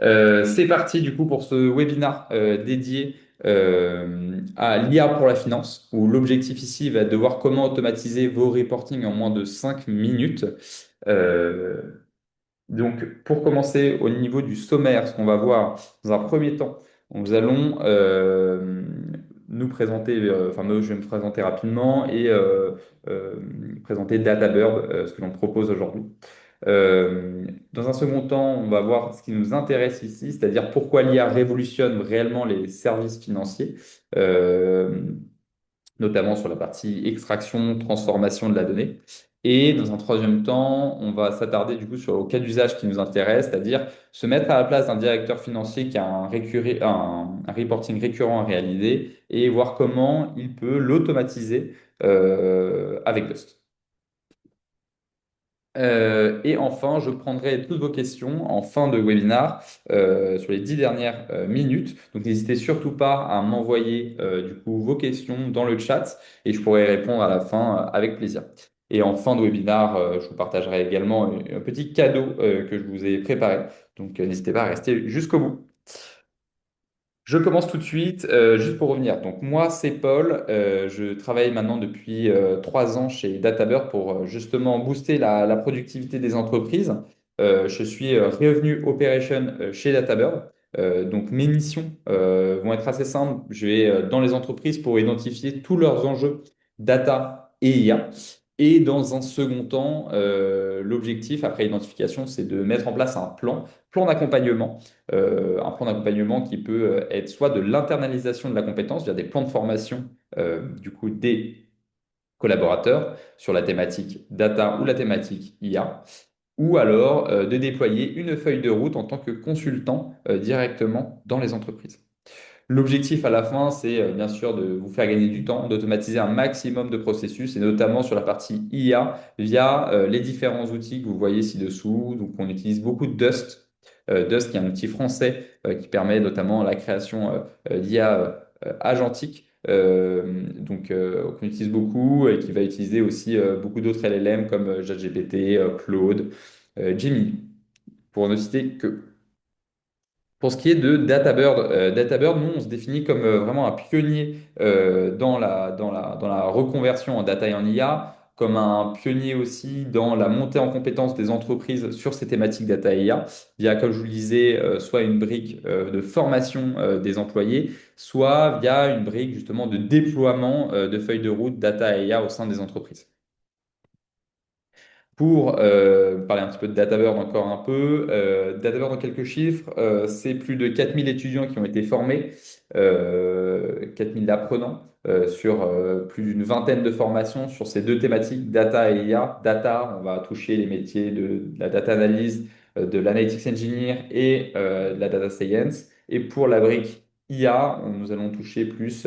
C'est parti du coup pour ce webinaire dédié à l'IA pour la finance, où l'objectif ici va être de voir comment automatiser vos reporting en moins de 5 minutes. Euh, donc pour commencer au niveau du sommaire, ce qu'on va voir dans un premier temps, nous allons nous présenter, enfin moi je vais me présenter rapidement et euh, présenter DataBird, ce que l'on propose aujourd'hui. Dans un second temps, on va voir ce qui nous intéresse ici, c'est-à-dire pourquoi l'IA révolutionne réellement les services financiers, euh, notamment sur la partie extraction, transformation de la donnée. Et dans un troisième temps, on va s'attarder du coup sur le cas d'usage qui nous intéresse, c'est-à-dire se mettre à la place d'un directeur financier qui a un reporting récurrent à réaliser et voir comment il peut l'automatiser avec Dust. Et enfin, je prendrai toutes vos questions en fin de webinar sur les 10 dernières minutes. Donc, n'hésitez surtout pas à m'envoyer du coup vos questions dans le chat et je pourrai répondre à la fin avec plaisir. Et en fin de webinar, je vous partagerai également un petit cadeau que je vous ai préparé. Donc, n'hésitez pas à rester jusqu'au bout. Je commence tout de suite, juste pour revenir. Donc moi, c'est Paul. Je travaille maintenant depuis 3 ans chez DataBird pour justement booster la productivité des entreprises. Je suis Revenu Operation chez DataBird. Donc mes missions vont être assez simples. Je vais dans les entreprises pour identifier tous leurs enjeux data et IA. Et dans un second temps, l'objectif après identification, c'est de mettre en place un plan d'accompagnement, un plan d'accompagnement qui peut être soit de l'internalisation de la compétence via des plans de formation du coup des collaborateurs sur la thématique data ou la thématique IA, ou alors de déployer une feuille de route en tant que consultant directement dans les entreprises. L'objectif à la fin, c'est bien sûr de vous faire gagner du temps, d'automatiser un maximum de processus et notamment sur la partie IA via les différents outils que vous voyez ci-dessous. Donc, on utilise beaucoup de Dust. Dust, qui est un outil français qui permet notamment la création d'IA agentique. Qu'on utilise beaucoup et qui va utiliser aussi beaucoup d'autres LLM comme ChatGPT, Claude, Gemini, pour ne citer que. Pour ce qui est de DataBird, DataBird, nous, on se définit comme vraiment un pionnier dans la reconversion en data et en IA, comme un pionnier aussi dans la montée en compétence des entreprises sur ces thématiques data et IA, via, comme je vous le disais, soit une brique de formation des employés, soit via une brique justement de déploiement de feuilles de route data et IA au sein des entreprises. Pour parler un petit peu de DataBird encore un peu, DataBird en quelques chiffres, c'est plus de 4000 étudiants qui ont été formés, 4000 apprenants sur plus d'une vingtaine de formations sur ces deux thématiques, data et IA. Data, on va toucher les métiers de la data analyse, de l'analytics engineer et de la data science. Et pour la brique IA, nous allons toucher plus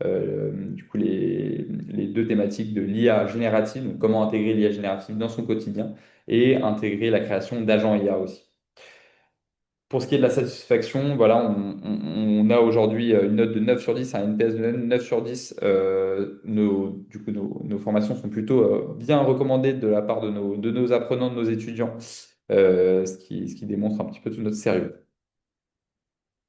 du coup les deux thématiques de l'IA générative, donc comment intégrer l'IA générative dans son quotidien et intégrer la création d'agents IA aussi. Pour ce qui est de la satisfaction, voilà, on a aujourd'hui une note de 9 sur 10, un NPS de 9 sur 10. Nos formations sont plutôt bien recommandées de la part de nos apprenants, de nos étudiants, ce qui démontre un petit peu tout notre sérieux.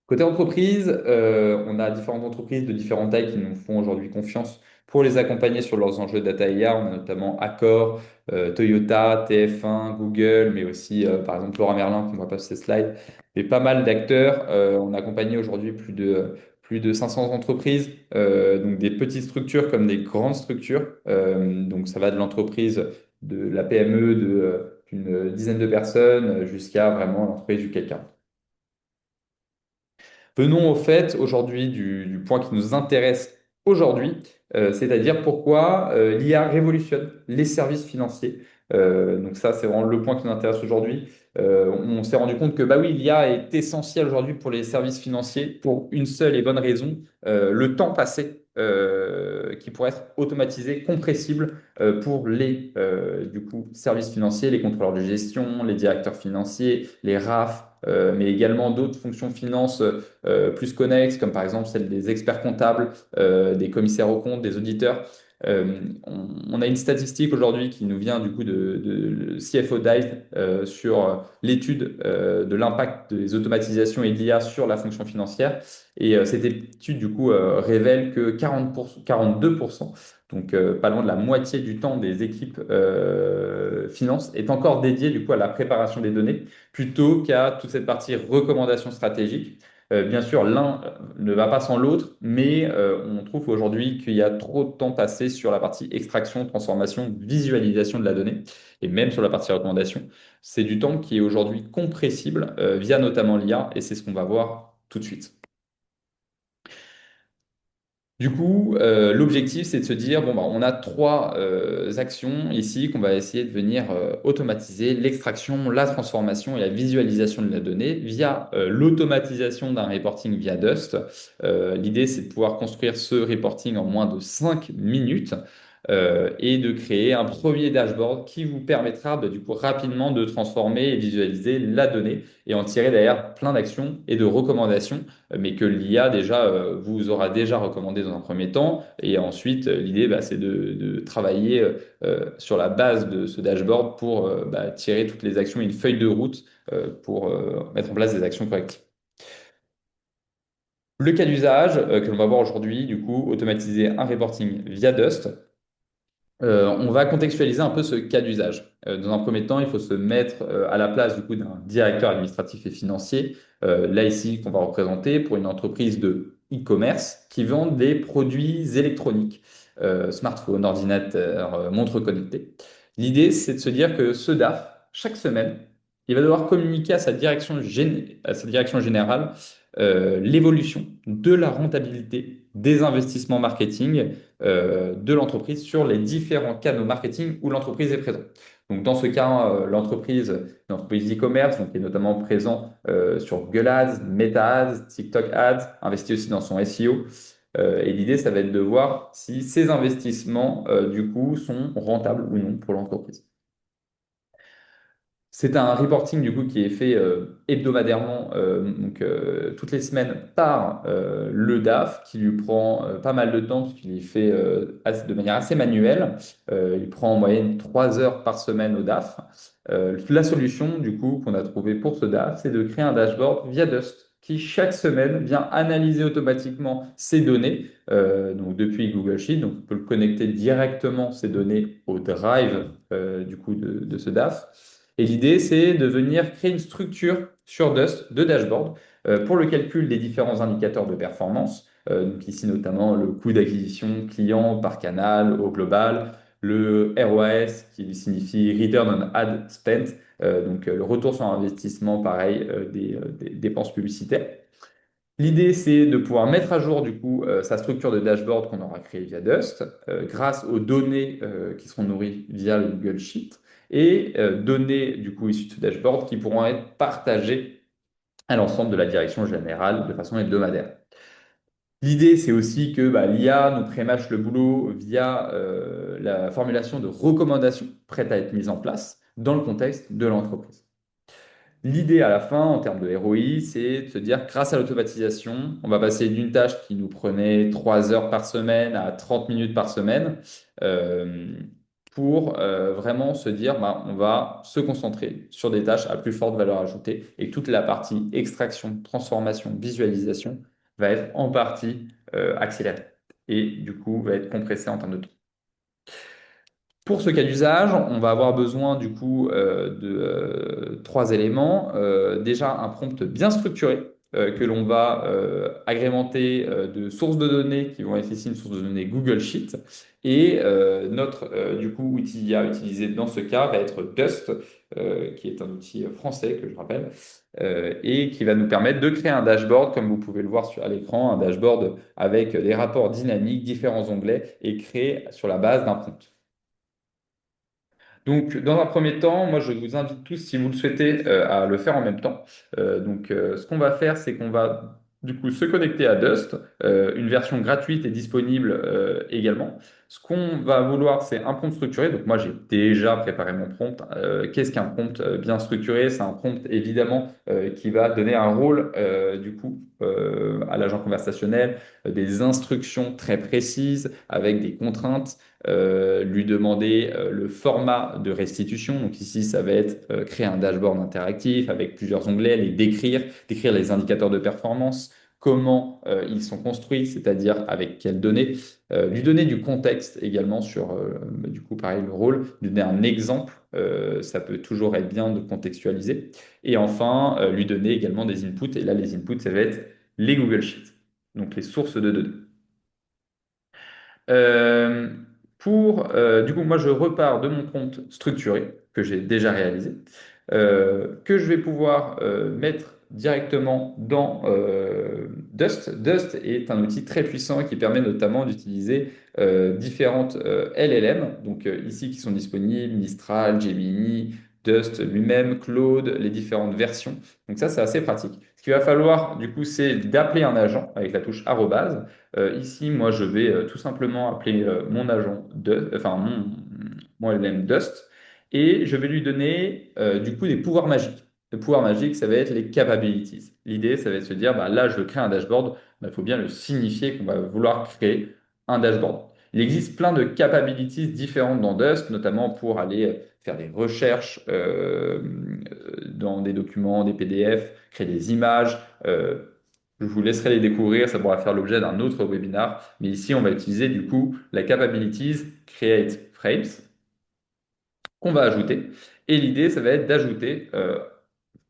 Côté entreprise, on a différentes entreprises de différentes tailles qui nous font aujourd'hui confiance pour les accompagner sur leurs enjeux data IA. On a notamment Accor, Toyota, TF1, Google, mais aussi par exemple Laurent Merlin qu'on voit pas sur ces slides, et pas mal d'acteurs. On a accompagné aujourd'hui plus de 500 entreprises, donc des petites structures comme des grandes structures. Donc ça va de l'entreprise, de la PME d'une dizaine de personnes jusqu'à vraiment l'entreprise du CAC 40. Venons au fait aujourd'hui du point qui nous intéresse aujourd'hui, c'est-à-dire pourquoi l'IA révolutionne les services financiers. Donc ça, c'est vraiment le point qui nous intéresse aujourd'hui. On s'est rendu compte que bah oui, l'IA est essentielle aujourd'hui pour les services financiers pour une seule et bonne raison, le temps passé qui pourrait être automatisé, compressible pour les du coup, services financiers, les contrôleurs de gestion, les directeurs financiers, les RAF, mais également d'autres fonctions finance plus connexes, comme par exemple celle des experts comptables, des commissaires aux comptes, des auditeurs. On a une statistique aujourd'hui qui nous vient du coup de CFO Dive sur l'étude de l'impact des automatisations et de l'IA sur la fonction financière. Et cette étude du coup révèle que 42%, donc pas loin de la moitié du temps des équipes finance, est encore dédié du coup à la préparation des données plutôt qu'à toute cette partie recommandation stratégique. Bien sûr, l'un ne va pas sans l'autre, mais on trouve aujourd'hui qu'il y a trop de temps passé sur la partie extraction, transformation, visualisation de la donnée, et même sur la partie recommandation. C'est du temps qui est aujourd'hui compressible via notamment l'IA, et c'est ce qu'on va voir tout de suite. Du coup, l'objectif, c'est de se dire, bon, bah, on a trois actions ici qu'on va essayer de venir automatiser, l'extraction, la transformation et la visualisation de la donnée via l'automatisation d'un reporting via Dust. L'idée, c'est de pouvoir construire ce reporting en moins de 5 minutes et de créer un premier dashboard qui vous permettra du coup rapidement de transformer et visualiser la donnée et en tirer derrière plein d'actions et de recommandations mais que l'IA déjà vous aura déjà recommandé dans un premier temps. Et ensuite, l'idée, bah, c'est de travailler sur la base de ce dashboard pour bah, tirer toutes les actions et une feuille de route pour mettre en place des actions correctes. Le cas d'usage que l'on va voir aujourd'hui, du coup, automatiser un reporting via Dust. On va contextualiser un peu ce cas d'usage. Dans un premier temps, il faut se mettre à la place du coup d'un directeur administratif et financier, là ici qu'on va représenter pour une entreprise de e-commerce qui vend des produits électroniques, smartphones, ordinateurs, montres connectées. L'idée, c'est de se dire que ce DAF, chaque semaine, il va devoir communiquer à sa direction générale l'évolution de la rentabilité des investissements marketing de l'entreprise sur les différents canaux marketing où l'entreprise est présente. Donc dans ce cas, l'entreprise e-commerce, donc qui est notamment présent sur Google Ads, Meta Ads, TikTok Ads, investit aussi dans son SEO. Et l'idée, ça va être de voir si ces investissements, du coup, sont rentables ou non pour l'entreprise. C'est un reporting du coup qui est fait hebdomadairement, donc toutes les semaines par le DAF, qui lui prend pas mal de temps puisqu'il est fait de manière assez manuelle. Il prend en moyenne 3 heures par semaine au DAF. La solution du coup qu'on a trouvée pour ce DAF, c'est de créer un dashboard via Dust qui chaque semaine vient analyser automatiquement ces données, donc depuis Google Sheet, donc on peut le connecter directement ces données au Drive du coup de ce DAF. Et l'idée, c'est de venir créer une structure sur Dust de dashboard pour le calcul des différents indicateurs de performance. Donc ici, notamment le coût d'acquisition client par canal au global, le ROAS qui signifie Return on Ad Spent, donc le retour sur investissement, pareil, des dépenses publicitaires. L'idée, c'est de pouvoir mettre à jour du coup sa structure de dashboard qu'on aura créée via Dust grâce aux données qui seront nourries via le Google Sheet et données du coup issues de ce dashboard qui pourront être partagées à l'ensemble de la direction générale de façon hebdomadaire. L'idée, c'est aussi que bah, l'IA nous prémâche le boulot via la formulation de recommandations prêtes à être mises en place dans le contexte de l'entreprise. L'idée à la fin, en termes de ROI, c'est de se dire, grâce à l'automatisation, on va passer d'une tâche qui nous prenait 3 heures par semaine à 30 minutes par semaine, euh, pour vraiment se dire, bah, on va se concentrer sur des tâches à plus forte valeur ajoutée et toute la partie extraction, transformation, visualisation va être en partie accélérée et du coup va être compressée en termes de temps. Pour ce cas d'usage, on va avoir besoin du coup de trois éléments. Déjà, un prompt bien structuré que l'on va agrémenter de sources de données qui vont être ici une source de données Google Sheet. Et notre du coup outil à utiliser dans ce cas va être Dust, qui est un outil français que je rappelle, et qui va nous permettre de créer un dashboard, comme vous pouvez le voir à l'écran, un dashboard avec des rapports dynamiques, différents onglets, et créé sur la base d'un prompt. Donc, dans un premier temps, moi, je vous invite tous, si vous le souhaitez, à le faire en même temps. Ce qu'on va faire, c'est qu'on va du coup se connecter à Dust. Une version gratuite est disponible également. Ce qu'on va vouloir, c'est un prompt structuré. Donc moi, j'ai déjà préparé mon prompt. Qu'est-ce qu'un prompt bien structuré? C'est un prompt évidemment qui va donner un rôle du coup à l'agent conversationnel, des instructions très précises avec des contraintes. Lui demander le format de restitution. Donc ici, ça va être créer un dashboard interactif avec plusieurs onglets, les décrire les indicateurs de performance, comment ils sont construits, c'est-à-dire avec quelles données, lui donner du contexte également sur, du coup, pareil, le rôle, lui donner un exemple, ça peut toujours être bien de contextualiser, et enfin, lui donner également des inputs, et là, les inputs, ça va être les Google Sheets, donc les sources de données. Euh, du coup, moi, je repars de mon prompt structuré que j'ai déjà réalisé, que je vais pouvoir mettre directement dans Dust. Dust est un outil très puissant qui permet notamment d'utiliser différentes LLM, donc ici qui sont disponibles, Mistral, Gemini, Dust lui-même, Claude, les différentes versions. Donc ça, c'est assez pratique. Ce qu'il va falloir, du coup, c'est d'appeler un agent avec la touche arrobase. Ici, moi, je vais tout simplement appeler mon agent enfin mon LLM Dust, et je vais lui donner du coup des pouvoirs magiques. Les pouvoirs magiques, ça va être les capabilities. L'idée, ça va être de se dire, bah, là, je veux créer un dashboard, il faut bien le signifier qu'on va vouloir créer un dashboard. Il existe plein de capabilities différentes dans Dust, notamment pour aller faire des recherches dans des documents, des PDF, créer des images. Je vous laisserai les découvrir, ça pourra faire l'objet d'un autre webinar. Mais ici, on va utiliser du coup la capabilities Create Frames qu'on va ajouter. Et l'idée, ça va être d'ajouter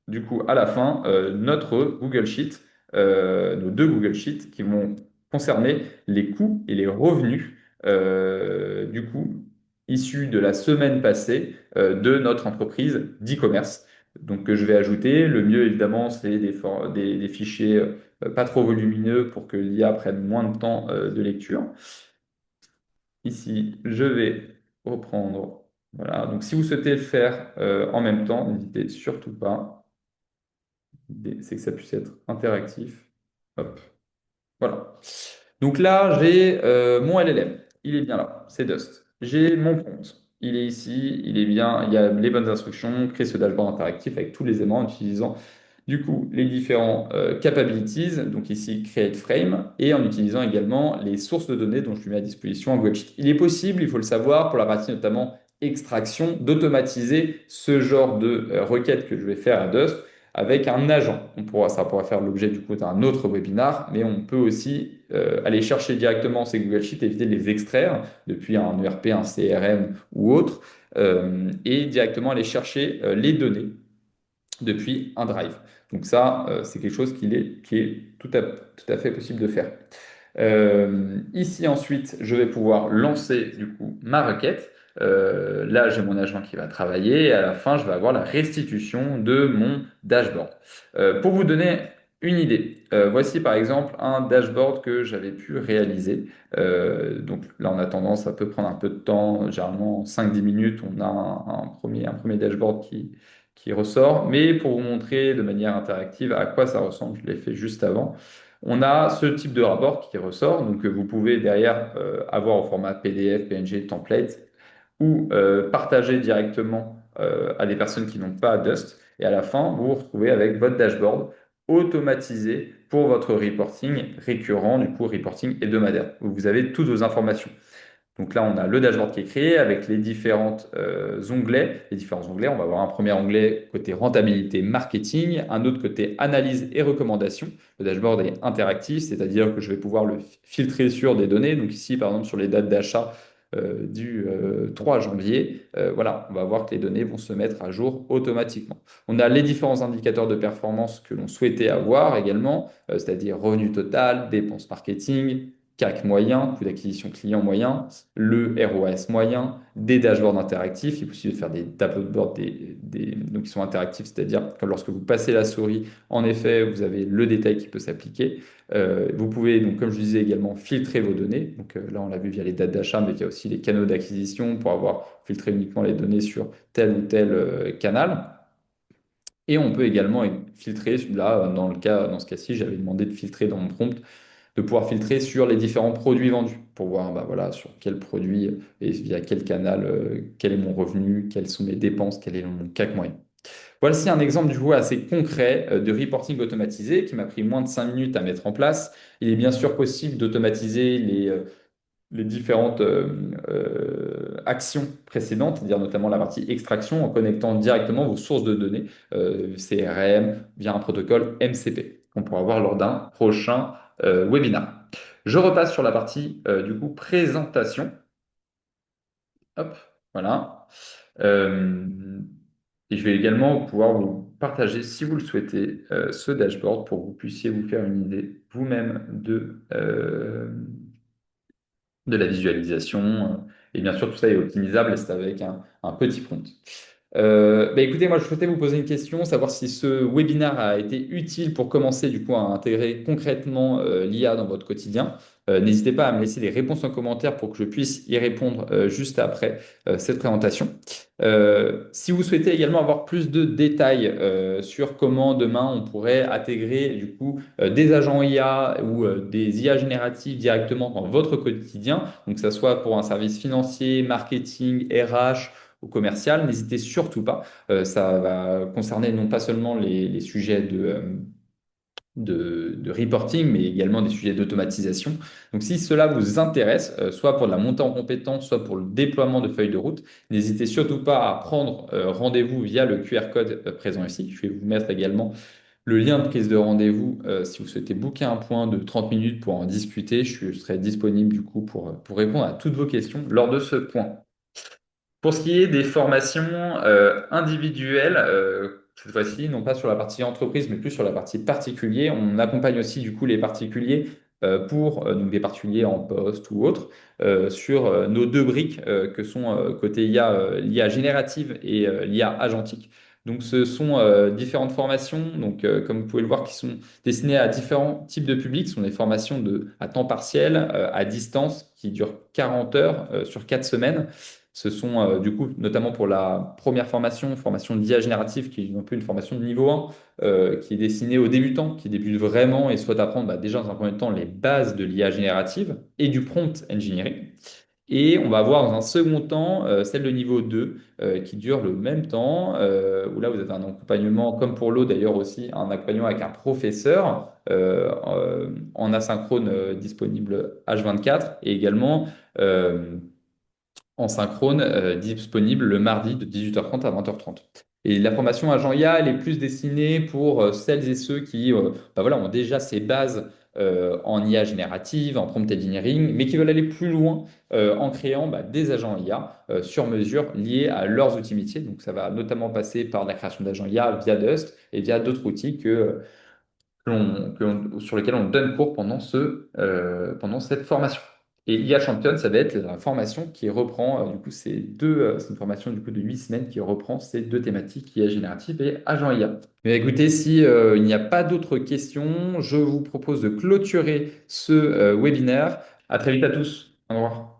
du coup à la fin notre Google Sheet, nos deux Google Sheets qui vont concerner les coûts et les revenus du coup issus de la semaine passée de notre entreprise d'e-commerce. Donc que je vais ajouter. Le mieux évidemment, c'est des fichiers pas trop volumineux pour que l'IA prenne moins de temps de lecture. Ici, je vais reprendre. Voilà. Donc si vous souhaitez le faire en même temps, n'hésitez surtout pas. L'idée, c'est que ça puisse être interactif. Hop, voilà. Donc là, j'ai mon LLM. Il est bien là, c'est Dust. J'ai mon prompt. Il est ici, il est bien, il y a les bonnes instructions, créer ce dashboard interactif avec tous les éléments en utilisant du coup les différents capabilities, donc ici create frame, et en utilisant également les sources de données dont je lui mets à disposition en Google. Il est possible, il faut le savoir, pour la partie notamment extraction, d'automatiser ce genre de requête que je vais faire à Dust avec un agent. Ça pourra faire l'objet du coup d'un autre webinar, mais on peut aussi aller chercher directement ces Google Sheets, éviter de les extraire depuis un ERP, un CRM ou autre, et directement aller chercher les données depuis un drive. Donc ça, c'est quelque chose qui est tout à fait possible de faire. Ici ensuite, je vais pouvoir lancer du coup ma requête. Là, j'ai mon agent qui va travailler et à la fin, je vais avoir la restitution de mon dashboard. Pour vous donner une idée, voici par exemple un dashboard que j'avais pu réaliser. Donc là, en attendant, ça peut prendre un peu de temps. Généralement, en 5-10 minutes, on a un premier dashboard qui ressort. Mais pour vous montrer de manière interactive à quoi ça ressemble, je l'ai fait juste avant. On a ce type de rapport qui ressort, donc vous pouvez derrière avoir au format PDF, PNG, template, ou partager directement à des personnes qui n'ont pas Dust. Et à la fin, vous vous retrouvez avec votre dashboard automatisé pour votre reporting récurrent, du coup reporting hebdomadaire, où vous avez toutes vos informations. Donc là, on a le dashboard qui est créé avec les différentes onglets. Les différents onglets, on va avoir un premier onglet côté rentabilité marketing, un autre côté analyse et recommandations. Le dashboard est interactif, c'est-à-dire que je vais pouvoir le filtrer sur des données. Donc ici, par exemple, sur les dates d'achat du 3 janvier, voilà, on va voir que les données vont se mettre à jour automatiquement. On a les différents indicateurs de performance que l'on souhaitait avoir également, c'est-à-dire revenu total, dépenses marketing, CAC moyen, coût d'acquisition client moyen, le ROAS moyen, des dashboards interactifs. Il est possible de faire des dashboards donc qui sont interactifs, c'est-à-dire que lorsque vous passez la souris, en effet, vous avez le détail qui peut s'appliquer. Vous pouvez, donc, comme je disais également, filtrer vos données. Donc là, on l'a vu via les dates d'achat, mais il y a aussi les canaux d'acquisition pour avoir filtré uniquement les données sur tel ou tel canal. Et on peut également filtrer. Là, dans ce cas-ci, j'avais demandé de filtrer dans mon prompt, de pouvoir filtrer sur les différents produits vendus pour voir bah, voilà, sur quel produit et via quel canal, quel est mon revenu, quelles sont mes dépenses, quel est mon CAC moyen. Voici un exemple du coup assez concret de reporting automatisé qui m'a pris moins de 5 minutes à mettre en place. Il est bien sûr possible d'automatiser les différentes actions précédentes, c'est-à-dire notamment la partie extraction en connectant directement vos sources de données, CRM, via un protocole MCP, qu'on pourra voir lors d'un prochain webinaire. Je repasse sur la partie du coup présentation. Hop, voilà. Euh, et je vais également pouvoir vous partager, si vous le souhaitez, ce dashboard pour que vous puissiez vous faire une idée vous-même de la visualisation. Et bien sûr, tout ça est optimisable et c'est avec un petit prompt. Bah écoutez, moi je souhaitais vous poser une question, savoir si ce webinaire a été utile pour commencer du coup à intégrer concrètement l'IA dans votre quotidien. N'hésitez pas à me laisser des réponses en commentaire pour que je puisse y répondre juste après cette présentation. Si vous souhaitez également avoir plus de détails sur comment demain on pourrait intégrer du coup des agents IA ou des IA génératives directement dans votre quotidien, donc que ce soit pour un service financier, marketing, RH, ou commercial, n'hésitez surtout pas. Ça va concerner non pas seulement les sujets de reporting, mais également des sujets d'automatisation. Donc, si cela vous intéresse, soit pour de la montée en compétences, soit pour le déploiement de feuilles de route, n'hésitez surtout pas à prendre rendez-vous via le QR code présent ici. Je vais vous mettre également le lien de prise de rendez-vous si vous souhaitez booker un point de 30 minutes pour en discuter. Je serai disponible du coup pour répondre à toutes vos questions lors de ce point. Pour ce qui est des formations individuelles, cette fois-ci, non pas sur la partie entreprise, mais plus sur la partie particulier, on accompagne aussi du coup les particuliers pour donc des particuliers en poste ou autres sur nos deux briques que sont côté IA, l'IA générative et l'IA agentique. Donc ce sont différentes formations, donc comme vous pouvez le voir, qui sont destinées à différents types de publics. Ce sont des formations à temps partiel, à distance, qui durent 40 heures sur 4 semaines. Ce sont du coup, notamment pour la première formation, formation d'IA générative, qui est un peu une formation de niveau 1, qui est destinée aux débutants, qui débutent vraiment et souhaitent apprendre bah, déjà dans un premier temps les bases de l'IA générative et du prompt engineering. Et on va avoir dans un second temps celle de niveau 2 qui dure le même temps, où là vous avez un accompagnement, comme pour l'eau d'ailleurs aussi, un accompagnement avec un professeur en asynchrone disponible H24 et également en synchrone disponible le mardi de 18h30 à 20h30. Et la formation agent IA, elle est plus destinée pour celles et ceux qui bah voilà, ont déjà ces bases en IA générative, en prompt engineering, mais qui veulent aller plus loin en créant bah, des agents IA sur mesure liés à leurs outils métiers. Donc ça va notamment passer par la création d'agents IA via Dust et via d'autres outils sur lesquels on donne cours pendant cette formation. Et IA Champion, ça va être la formation qui reprend, du coup, c'est une formation du coup de 8 semaines qui reprend ces deux thématiques, IA générative et agent IA. Mais écoutez, si il n'y a pas d'autres questions, je vous propose de clôturer ce webinaire. À très vite à tous. Au revoir.